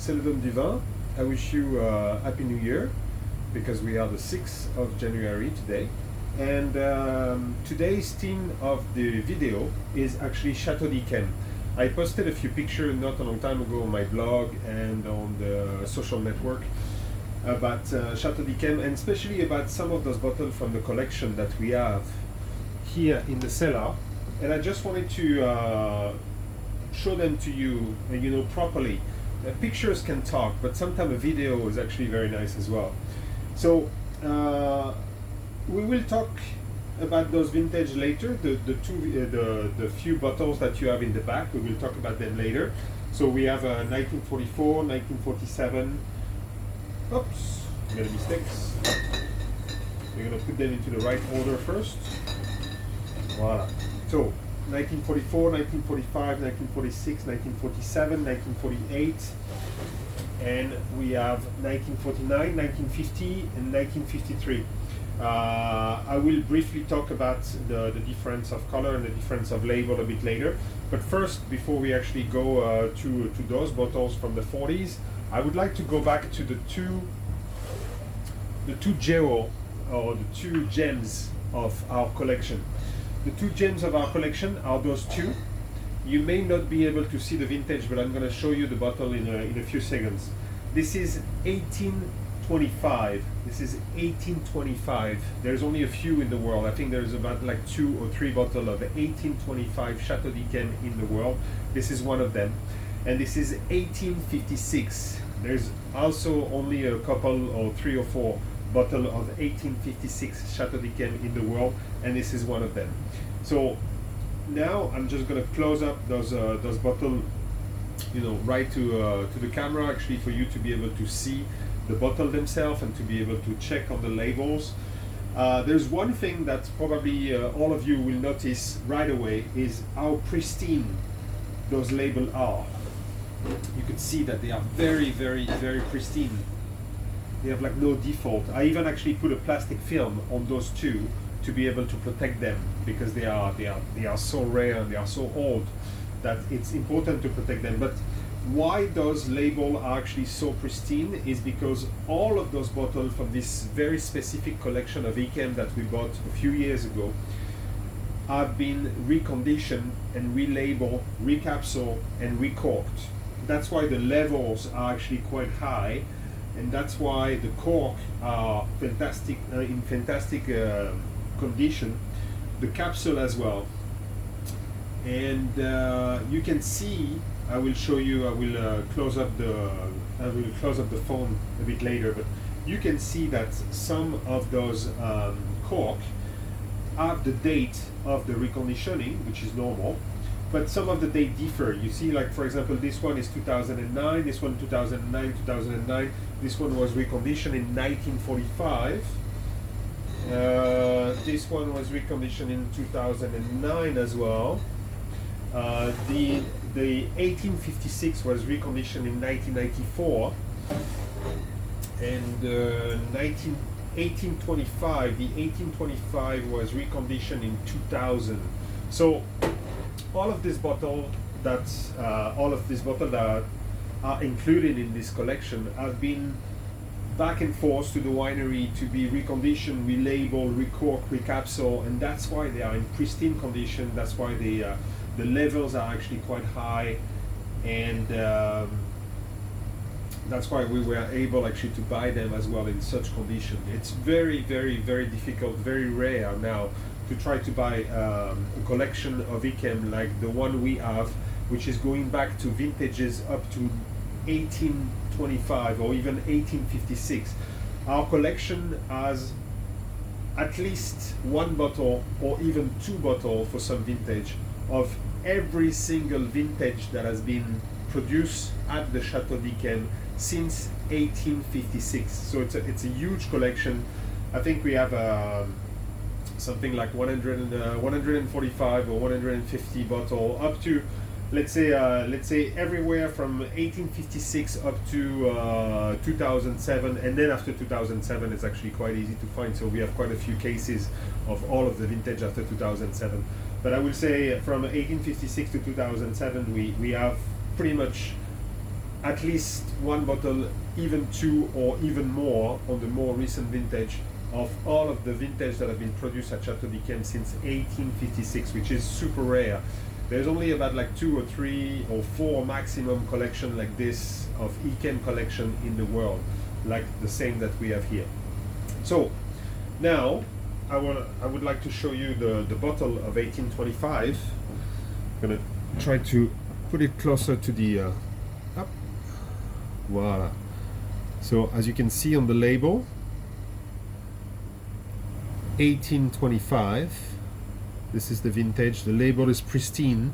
c'est LeDomduVin. I wish you a Happy New Year, because we are the 6th of January today. And today's theme of the video is actually Chateau d'Yquem. I posted a few pictures not a long time ago on my blog and on the social network about Chateau d'Yquem, and especially about some of those bottles from the collection that we have here in the cellar. And I just wanted to show them to you, properly. Pictures can talk, but sometimes a video is actually very nice as well. So we will talk about those vintage later. The few bottles that you have in the back, we will talk about them later. So we have 1944, 1947. Oops, I made mistakes. We're gonna put them into the right order first. Voila. So 1944, 1945, 1946, 1947, 1948, and we have 1949, 1950, and 1953. I will briefly talk about the difference of color and the difference of label a bit later. But first, before we actually go to those bottles from the 40s, I would like to go back to the two jewels, or the two gems of our collection. The two gems of our collection are those two. You may not be able to see the vintage, but I'm going to show you the bottle in a few seconds. This is 1825. This is 1825. There's only a few in the world. I think there's about like 2 or 3 bottles of 1825 Chateau d'Yquem in the world. This is one of them. And this is 1856. There's also only a couple or 3 or 4 bottle of 1856 Chateau d'Yquem in the world, and this is one of them. So now I'm just going to close up those bottles, right to the camera, actually, for you to be able to see the bottle themselves and to be able to check on the labels. There's one thing that probably all of you will notice right away is how pristine those labels are. You can see that they are very, very, very pristine. They have like no default. I even actually put a plastic film on those two to be able to protect them, because they are so rare and they are so old that it's important to protect them. But why those labels are actually so pristine is because all of those bottles from this very specific collection of Yquem that we bought a few years ago have been reconditioned and relabeled, recapsuled, and re-corked. That's why the levels are actually quite high. And that's why the cork are fantastic, in fantastic condition. The capsule as well. And you can see. I will show you. I will close up the phone a bit later. But you can see that some of those cork have the date of the reconditioning, which is normal. But some of the date differ. You see, like for example, this one is 2009, this one 2009, 2009. This one was reconditioned in 1945. This one was reconditioned in 2009 as well. The 1856 was reconditioned in 1994, and 1825. The 1825 was reconditioned in 2000. So all of these bottles that are included in this collection have been back and forth to the winery to be reconditioned, relabeled, recorked, recapsuled, and that's why they are in pristine condition. That's why the levels are actually quite high, and that's why we were able actually to buy them as well in such condition. It's very, very, very difficult, very rare now to try to buy a collection of Yquem like the one we have, which is going back to vintages up to 1825 or even 1856. Our collection has at least 1 bottle or even 2 bottles for some vintage of every single vintage that has been produced at the Chateau d'Yquem since 1856. So it's a huge collection. I think we have something like 145 or 150 bottle up to, let's say everywhere from 1856 up to 2007, and then after 2007 it's actually quite easy to find. So we have quite a few cases of all of the vintage after 2007. But I would say from 1856 to 2007 we have pretty much at least one bottle, even two or even more on the more recent vintage of all of the vintage that have been produced at Chateau d'Yquem since 1856, which is super rare. There's only about like 2 or 3 or 4 maximum collection like this of Yquem Collection in the world, like the same that we have here. So now I would like to show you the bottle of 1825. I'm gonna try to put it closer to the up. Voila. So as you can see on the label, 1825. This is the vintage. The label is pristine,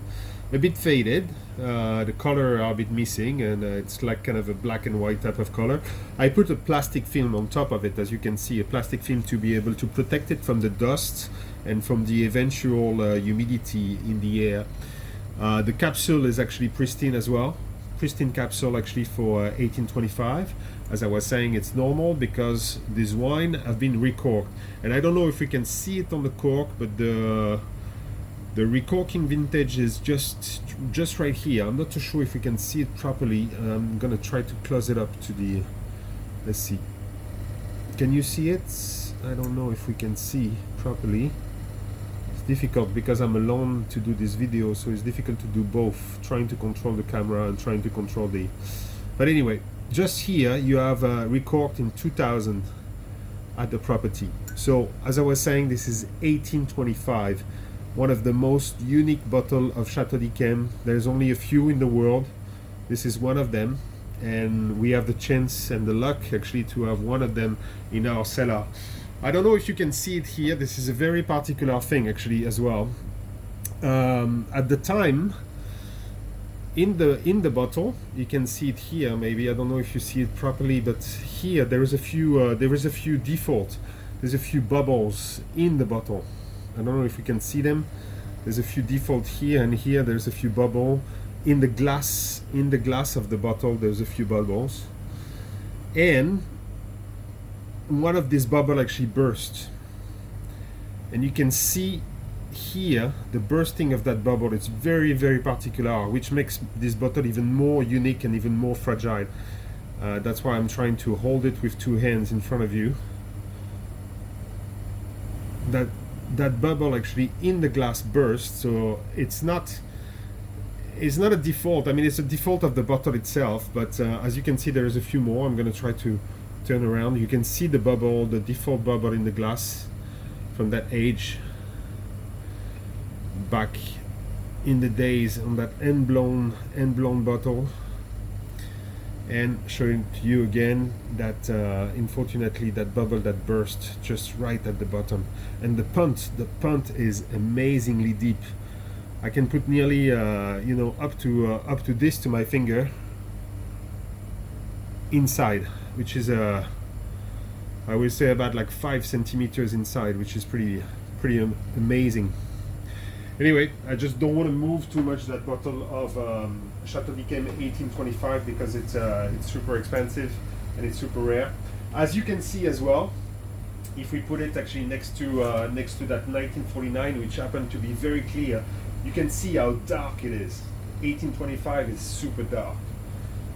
a bit faded. The color are a bit missing, and it's like kind of a black and white type of color. I put a plastic film on top of it, as you can see, a plastic film to be able to protect it from the dust and from the eventual humidity in the air. The capsule is actually pristine as well. Pristine capsule actually for 1825. As I was saying, it's normal because this wine have been re-corked, and I don't know if we can see it on the cork, but the re-corking vintage is just right here. I'm not too sure if we can see it properly. I'm gonna try to close it up to the, let's see, can you see it? I don't know if we can see properly. It's difficult because I'm alone to do this video, so it's difficult to do both, trying to control the camera and trying to control the, but anyway, just here you have re-corked in 2000 at the property. So as I was saying, this is 1825, one of the most unique bottle of Chateau d'Yquem. There's only a few in the world. This is one of them, and we have the chance and the luck actually to have one of them in our cellar. I don't know if you can see it here. This is a very particular thing actually as well. At the time, in the bottle, you can see it here. Maybe I don't know if you see it properly, but here there is a few default. There's a few bubbles in the bottle. I don't know if you can see them. There's a few default here and here. There's a few bubble in the glass. In the glass of the bottle, there's a few bubbles, and one of these bubble actually burst, and you can see here the bursting of that bubble. It's very, very particular, which makes this bottle even more unique and even more fragile. That's why I'm trying to hold it with 2 hands in front of you. That bubble actually in the glass burst, so it's not a default. I mean, it's a default of the bottle itself, but as you can see, there is a few more. I'm going to try to turn around. You can see the bubble, the default bubble in the glass from that age back in the days on that end blown bottle, and showing to you again that unfortunately that bubble that burst just right at the bottom. And the punt is amazingly deep. I can put nearly you know, up to this, to my finger inside, which is I will say about like 5 centimeters inside, which is pretty amazing. Anyway, I just don't want to move too much that bottle of Chateau d'Yquem 1825 because it's super expensive and it's super rare. As you can see as well, if we put it actually next to that 1949, which happened to be very clear, you can see how dark it is. 1825 is super dark,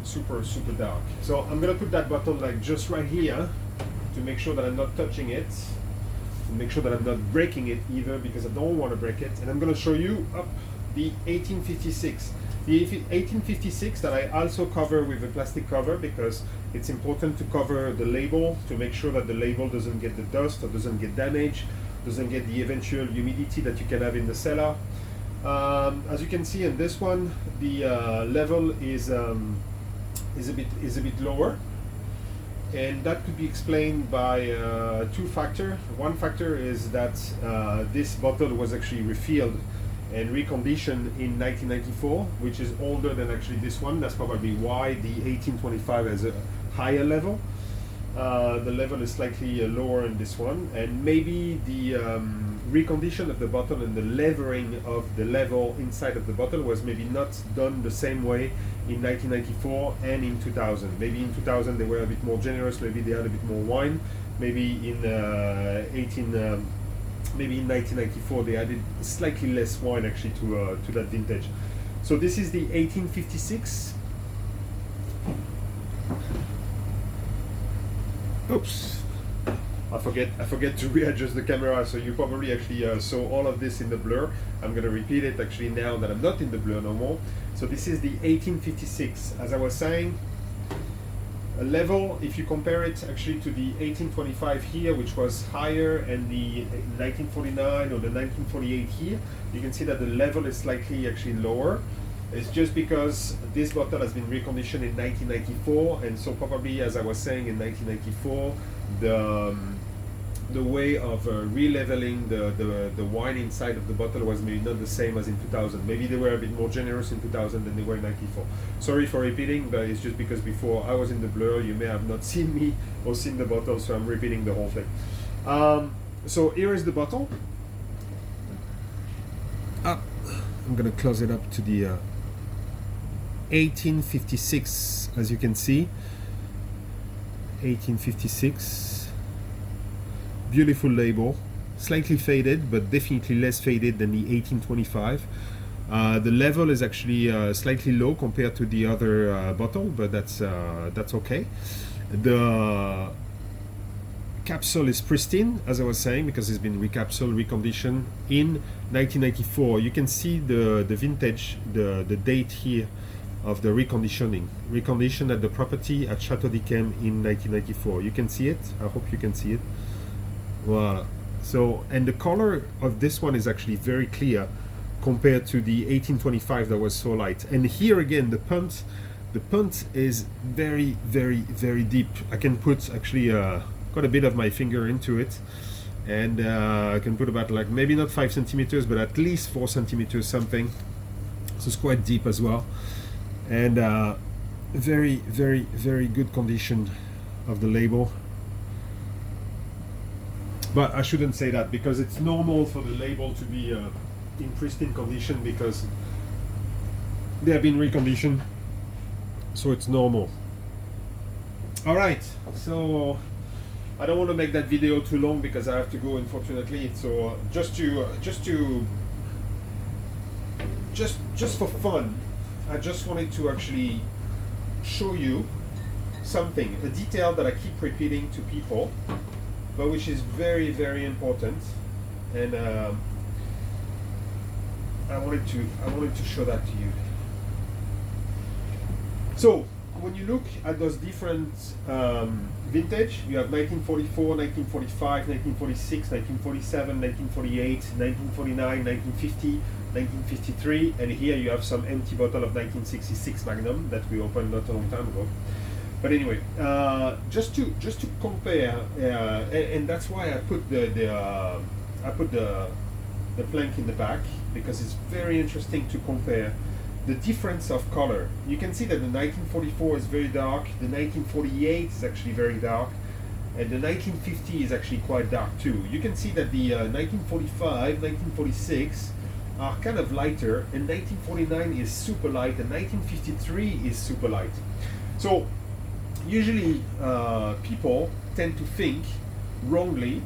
super dark. So I'm gonna put that bottle like just right here to make sure that I'm not touching it, and make sure that I'm not breaking it either, because I don't want to break it. And I'm going to show you up the 1856. The 1856 that I also cover with a plastic cover, because it's important to cover the label to make sure that the label doesn't get the dust or doesn't get damaged, doesn't get the eventual humidity that you can have in the cellar. As you can see in this one, the level is a bit lower. And that could be explained by 2 factors. One factor is that this bottle was actually refilled and reconditioned in 1994, which is older than actually this one. That's probably why the 1825 has a higher level. The level is slightly lower in this one, and maybe the recondition of the bottle and the levering of the level inside of the bottle was maybe not done the same way in 1994 and in 2000. Maybe in 2000 they were a bit more generous, maybe they had a bit more wine. Maybe in 1994 they added slightly less wine actually to that vintage. So this is the 1856. Oops. I forget to readjust the camera, so you probably actually saw all of this in the blur. I'm going to repeat it actually now that I'm not in the blur no more. So this is the 1856. As I was saying, a level, if you compare it actually to the 1825 here, which was higher, and the 1949 or the 1948 here, you can see that the level is slightly actually lower. It's just because this bottle has been reconditioned in 1994, and so probably, as I was saying, in 1994, the way of re-leveling the wine inside of the bottle was maybe not the same as in 2000. Maybe they were a bit more generous in 2000 than they were in 94. Sorry for repeating, but it's just because before I was in the blur, you may have not seen me or seen the bottle, so I'm repeating the whole thing. So here is the bottle. I'm gonna close it up to the 1856, as you can see. 1856. Beautiful label, slightly faded, but definitely less faded than the 1825. The level is actually slightly low compared to the other bottle, but that's okay. The capsule is pristine, as I was saying, because it's been recapsuled, reconditioned in 1994. You can see the vintage, the date here of the reconditioned at the property at Chateau d'Yquem in 1994. You can see it. I hope you can see it. Wow. So, and the color of this one is actually very clear compared to the 1825 that was so light. And here again, the punt is very, very, very deep. I can put actually quite a bit of my finger into it, and I can put about, like, maybe not 5 centimeters, but at least 4 centimeters something. So it's quite deep as well, and very, very, very good condition of the label. But I shouldn't say that, because it's normal for the label to be in pristine condition, because they have been reconditioned, so it's normal. All right, so I don't want to make that video too long because I have to go, unfortunately. So just for fun, I just wanted to actually show you something, a detail that I keep repeating to people, but which is very, very important, and I wanted to show that to you. So when you look at those different vintage, you have 1944, 1945, 1946, 1947, 1948, 1949, 1950, 1953, and here you have some empty bottle of 1966 Magnum that we opened not a long time ago. But anyway, just to compare, and that's why I put the plank in the back, because it's very interesting to compare the difference of color. You can see that the 1944 is very dark, the 1948 is actually very dark, and the 1950 is actually quite dark too. You can see that the 1945, 1946 are kind of lighter, and 1949 is super light, and 1953 is super light. So usually people tend to think wrongly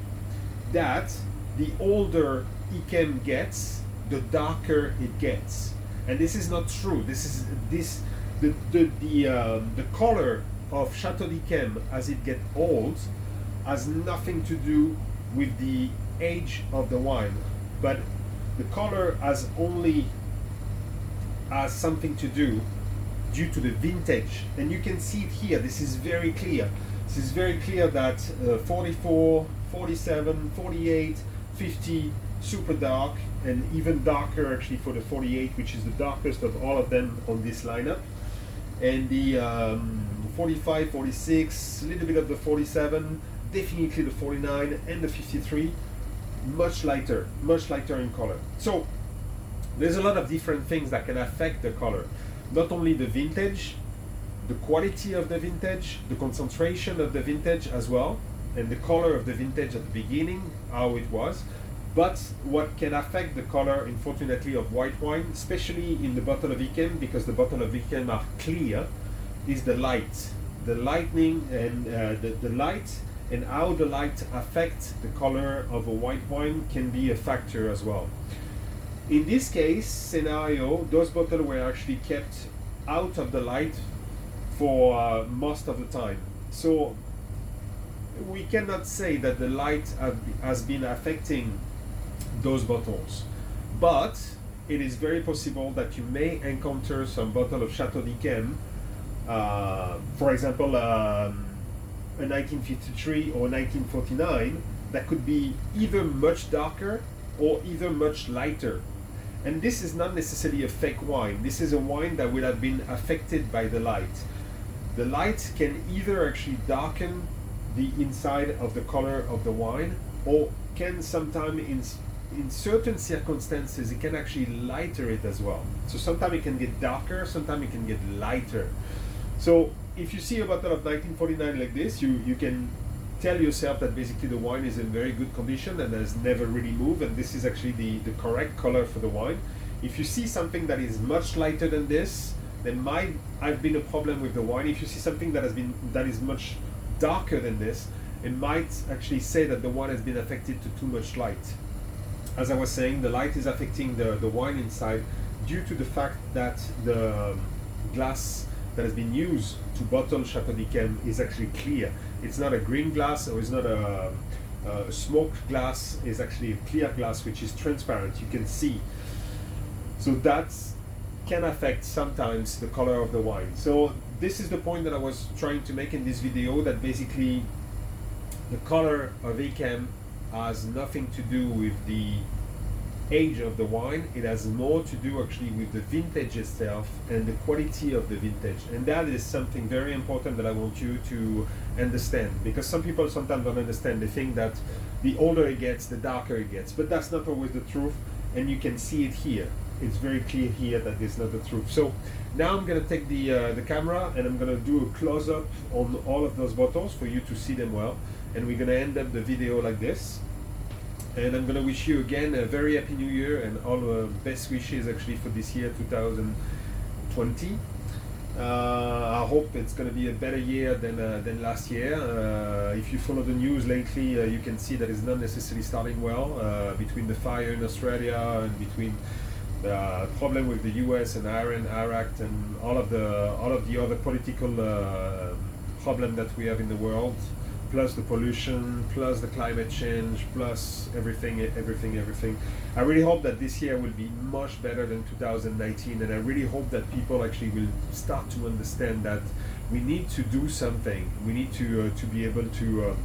that the older Yquem gets, the darker it gets, and this is not true. The color of Chateau d'Yquem as it gets old has nothing to do with the age of the wine, but the color has something to do due to the vintage, and you can see it here. This is very clear. This is very clear that 44, 47, 48, 50, super dark, and even darker actually for the 48, which is the darkest of all of them on this lineup. And the 45, 46, a little bit of the 47, definitely the 49, and the 53, much lighter in color. So there's a lot of different things that can affect the color. Not only the vintage, the quality of the vintage, the concentration of the vintage as well, and the color of the vintage at the beginning, how it was. But what can affect the color, unfortunately, of white wine, especially in the bottle of Yquem, because the bottle of Yquem are clear, is the light. The lightning and the light, and how the light affects the color of a white wine can be a factor as well. In this case scenario, those bottles were actually kept out of the light for most of the time. So we cannot say that the light has been affecting those bottles, but it is very possible that you may encounter some bottle of Chateau d'Yquem, for example, a 1953 or 1949, that could be either much darker or either much lighter. And this is not necessarily a fake wine. This is a wine that will have been affected by the light. The light can either actually darken the inside of the color of the wine, or can sometimes in certain circumstances it can actually lighter it as well. So sometimes it can get darker, sometimes it can get lighter. So if you see a bottle of 1949 like this, you can tell yourself that basically the wine is in very good condition and has never really moved, and this is actually the correct color for the wine. If you see something that is much lighter than this, then might have been a problem with the wine. If you see something that is much darker than this, it might actually say that the wine has been affected to too much light. As I was saying, the light is affecting the wine inside due to the fact that the glass that has been used to bottle Chateau d'Yquem is actually clear. It's not a green glass, or it's not a smoked glass. It's actually a clear glass which is transparent. You can see. So that can affect sometimes the color of the wine. So this is the point that I was trying to make in this video, that basically the color of Yquem has nothing to do with the age of the wine. It has more to do actually with the vintage itself and the quality of the vintage, and that is something very important that I want you to understand, because some people sometimes don't understand. They think that the older it gets, the darker it gets, but that's not always the truth, and you can see it here. It's very clear here that it's not the truth. So now I'm going to take the camera and I'm going to do a close-up on all of those bottles for you to see them well, and we're going to end up the video like this. And I'm going to wish you again a very happy new year and all the best wishes actually for this year 2020. I hope it's going to be a better year than last year. If you follow the news lately, you can see that it's not necessarily starting well, between the fire in Australia and between the problem with the US and Iran, Iraq, and all of the other political problem that we have in the world, plus the pollution, plus the climate change, plus everything. I really hope that this year will be much better than 2019, and I really hope that people actually will start to understand that we need to do something. We need to be able to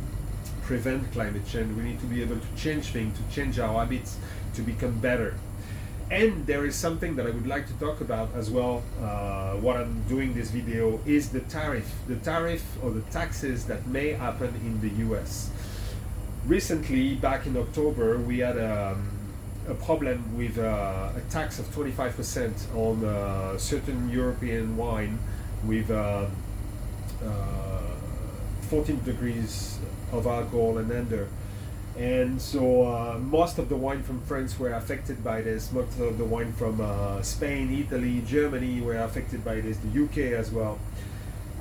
prevent climate change. We need to be able to change things, to change our habits, to become better. And there is something that I would like to talk about as well. What I'm doing this video is the tariff or the taxes that may happen in the US. Recently, back in October, we had a problem with a tax of 25% on certain European wine with 14 degrees of alcohol and under. And so most of the wine from France were affected by this. Most of the wine from Spain, Italy, Germany were affected by this. The UK as well.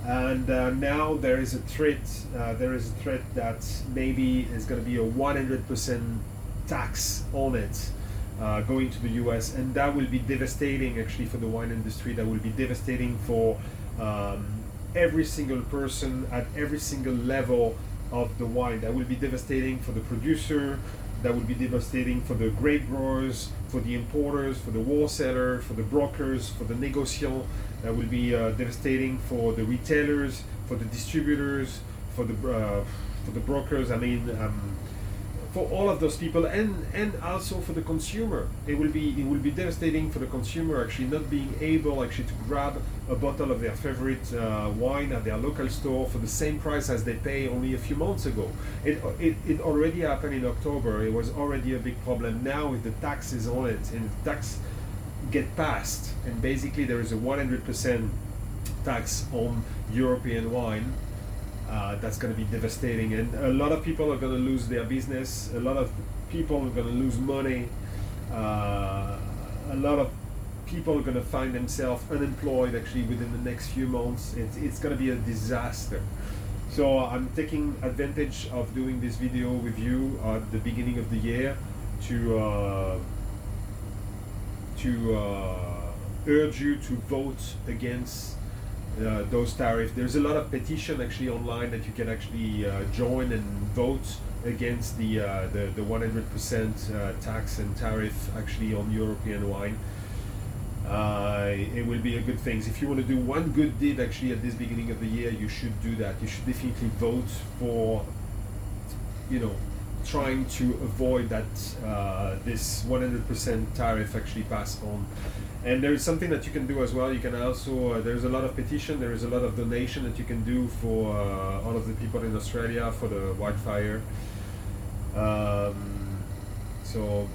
And now there is a threat. That maybe is going to be a 100% tax on it going to the US, and that will be devastating actually for the wine industry. That will be devastating for every single person at every single level of the wine. That will be devastating for the producer, that will be devastating for the grape growers, for the importers, for the wholesaler, for the brokers, for the négociants. That will be devastating for the retailers, for the distributors, for the brokers. I mean, for all of those people, and also for the consumer. It will be devastating for the consumer actually not being able actually to grab a bottle of their favorite wine at their local store for the same price as they pay only a few months ago. It already happened in October. It was already a big problem. Now with the taxes on it, and the tax get passed, and basically there is a 100% tax on European wine. That's going to be devastating, and a lot of people are going to lose their business. A lot of people are going to lose money. A lot of people are going to find themselves unemployed actually within the next few months. It's going to be a disaster. So I'm taking advantage of doing this video with you at the beginning of the year to urge you to vote against those tariffs. There's a lot of petition actually online that you can actually join and vote against the 100% tax and tariff actually on European wine. It will be a good thing. If you want to do one good deed actually at this beginning of the year, you should do that. You should definitely vote for, trying to avoid that this 100% tariff actually pass on. And there is something that you can do as well. You can also, there's a lot of petition, there is a lot of donation that you can do for all of the people in Australia for the wildfire. So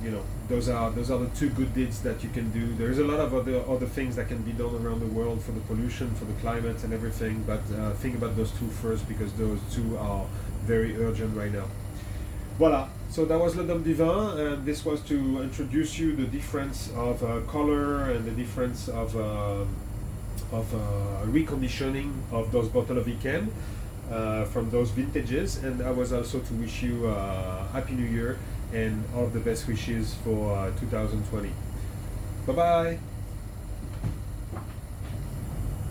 those are the two good deeds that you can do. There's a lot of other things that can be done around the world for the pollution, for the climate and everything, but think about those two first, because those two are very urgent right now. Voila, so that was LeDomduVin, and this was to introduce you the difference of color and the difference of reconditioning of those bottles of Yquem from those vintages. And I was also to wish you a Happy New Year and all of the best wishes for 2020. Bye bye.